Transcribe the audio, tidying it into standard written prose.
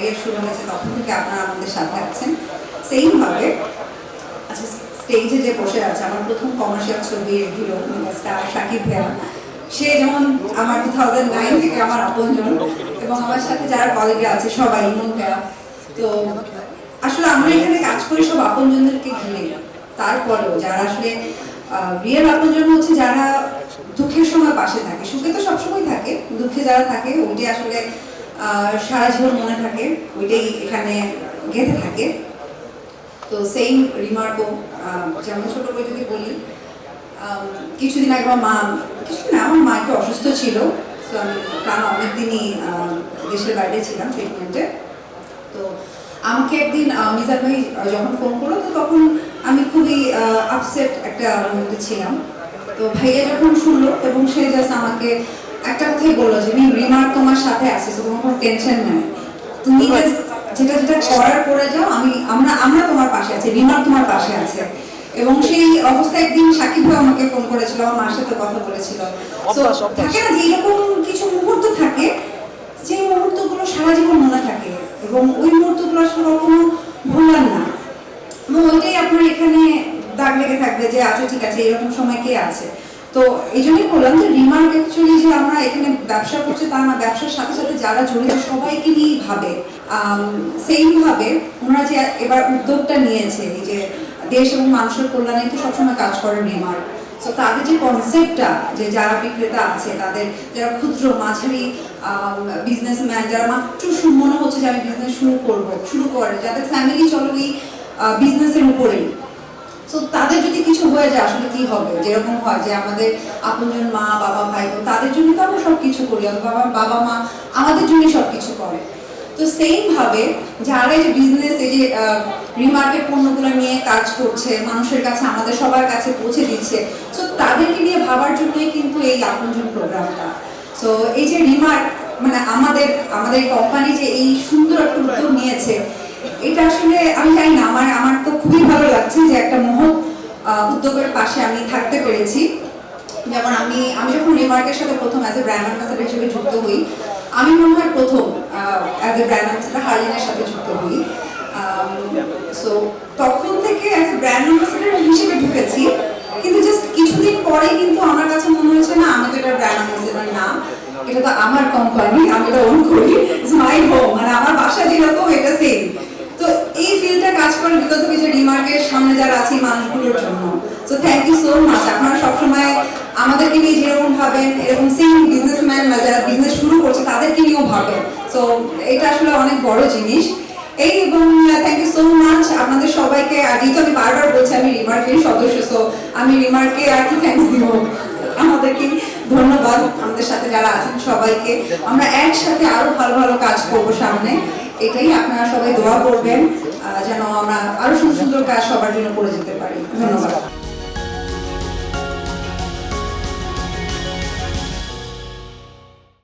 Career শুরু হয়েছে তখন থেকে আপনারা আমাদের সাথে আছেন। সেম ভাবে আচ্ছা স্টেজে যে বসে আছে আমার প্রথম কমার্শিয়াল ছবির হিরো স্টার শাকিব ভাইয়া, সে যেমন আমার 2009 থেকে আমার আপনজন, এবং আমার সাথে যারা কলিগরা আছে সবাই ইমন ভাইয়া। তো আসলে আমরা এখানে কাজ করি সব আপনজনদেরকে ঘিরে। তারপরেও যারা আসলে রিয়েল আপনজন হচ্ছে যারা দুঃখের সময় পাশে থাকে, সুখে তো সবসময় থাকে, দুঃখে যারা থাকে ওইটাই আসলে সারা জীবন মনে থাকে, ওইটাই এখানে গেঁথে থাকে। তো সেই রিমার্কও যেমন ছোট করে যদি বলি, কিছুদিন আগে আমার মা, কিছুদিন আমার মা একটু অসুস্থ ছিল, তো আমি কারণ অনেকদিনই দেশের বাইরে ছিলাম ট্রিটমেন্টে। তো আমাকে একদিন মিজান ভাই যখন ফোন করলো, তো তখন আমি খুবই আপসেট একটা মুহূর্তে ছিলাম। তো ভাইয়া যখন শুনলো এবং সে জাস্ট আমাকে একটা কথাই বললো যে রিমার্ক তোমার সাথে আছে, তো তোমার কোনো টেনশন নেই, তুমি যেটা যেটা করার করে যাও, আমরা আমরা তোমার পাশে আছি, রিমার্ক তোমার পাশে আছে। এবং সেই অবস্থায় একদিন সাকিব ভাই আমাকে ফোন করেছিল, আমার মার সাথে কথা বলেছিল। তো থাকে না যে এরকম কিছু মুহূর্ত থাকে যে মুহূর্তগুলো সারা জীবন মনে থাকে, এবং ওই মুহূর্তগুলো আসলে কখনো ভুলার না, এবং ওইটাই আপনার এখানে দাগ লেগে থাকবে যে আচ্ছা ঠিক আছে এরকম সময় কে আছে। তো এই জন্যই বললাম যে রিমার্ক অ্যাকচুয়ালি যে আমরা এখানে ব্যবসা করছি তা না, ব্যবসার সাথে সাথে যারা জড়িত সবাইকে নিয়েই ভাবে। সেম ভাবে ওনারা যে এবার উদ্যোগটা নিয়েছে এই যে দেশ এবং মানুষের কল্যাণে তো সবসময় কাজ করে রিমার্ক। তো তাদের যে কনসেপ্টটা যে যারা বিক্রেতা আছে, তাদের যারা ক্ষুদ্র মাঝারি বিজনেসম্যান, যারা মাত্র মনে হচ্ছে যে আমি বিজনেস শুরু করে, যাদের ফ্যামিলি চলো এই বিজনেসের উপরেই, তো তাদের যদি কিছু হয়ে যায় আসলে কি হবে, যেরকম হয় যে আমাদের আপনজন মা বাবা ভাই বোন তাদের জন্য তো আমরা সবকিছু করি, অথবা বাবা মা আমাদের জন্য সবকিছু করে। তো সেম ভাবে যারা এই যে বিজনেস এই যে রিমার্কেট পণ্যগুলো নিয়ে কাজ করছে, মানুষের কাছে আমাদের সবার কাছে পৌঁছে দিচ্ছে, তো তাদেরকে নিয়ে ভাবার জন্যই কিন্তু এই আপনজন প্রোগ্রামটা। তো এই যে রিমার্ক মানে আমাদের কোম্পানি যে এই সুন্দর একটা উদ্যোগ নিয়েছে, এটা আসলে আমি জানি না, আমার তো খুবই ভালো লাগছে যে একটা মহৎ উদ্যোগের পাশে আমি থাকতে পেরেছি। যেমন আমি যখন রিমার্কের সাথে প্রথম অ্যাজ এ ব্র্যান্ড অ্যাম্বাসাডার হিসেবে যুক্ত হই, আমি মনে হয় প্রথম অ্যাজ এ ব্র্যান্ড অ্যাম্বাসাডার হার্লিনের সাথে যুক্ত হই। সো তখন থেকে অ্যাজ এ ব্র্যান্ড অ্যাম্বাসাডার হিসেবে ঢুকেছি, কিন্তু জাস্ট কিছুদিন পরে কিন্তু আমার কাছে মনে হয়েছে না আমি তো এটা ব্র্যান্ড অ্যাম্বাসাডার না, এটা তো আমার কোম্পানি, আমি এটা ওন করি, ইটস মাই হোম, মানে আমার বাসা যেরকম এটা সেম। তো এই ফিল্ডটা কাজ করে বিগত কিছু রিমার্কের সামনে যারা আছে মানুষগুলোর জন্য। So thank you so much, আপনারা সবসময় আমাদেরকে নিয়ে যেরকম ভাবেন, এরকম সেম বিজনেসম্যান বা যারা বিজনেস শুরু করছে তাদেরকে নিয়েও ভাবেন। সো এটা আসলে অনেক বড় জিনিস এই, এবং থ্যাংক ইউ সো মাচ আপনাদের সবাইকে। আর যেহেতু আমি বারবার বলছি আমি রিমার্কের সদস্য, সো আমি রিমার্কে আর কি থ্যাংকস দিব, আমাদেরকে ধন্যবাদ, আমাদের সাথে যারা আছেন সবাইকে। আমরা একসাথে আরো ভালো ভালো কাজ করবো সামনে, এটাই আপনারা সবাই দোয়া করবেন যেন আমরা আরো সুন্দর সুন্দর কাজ সবার জন্য করে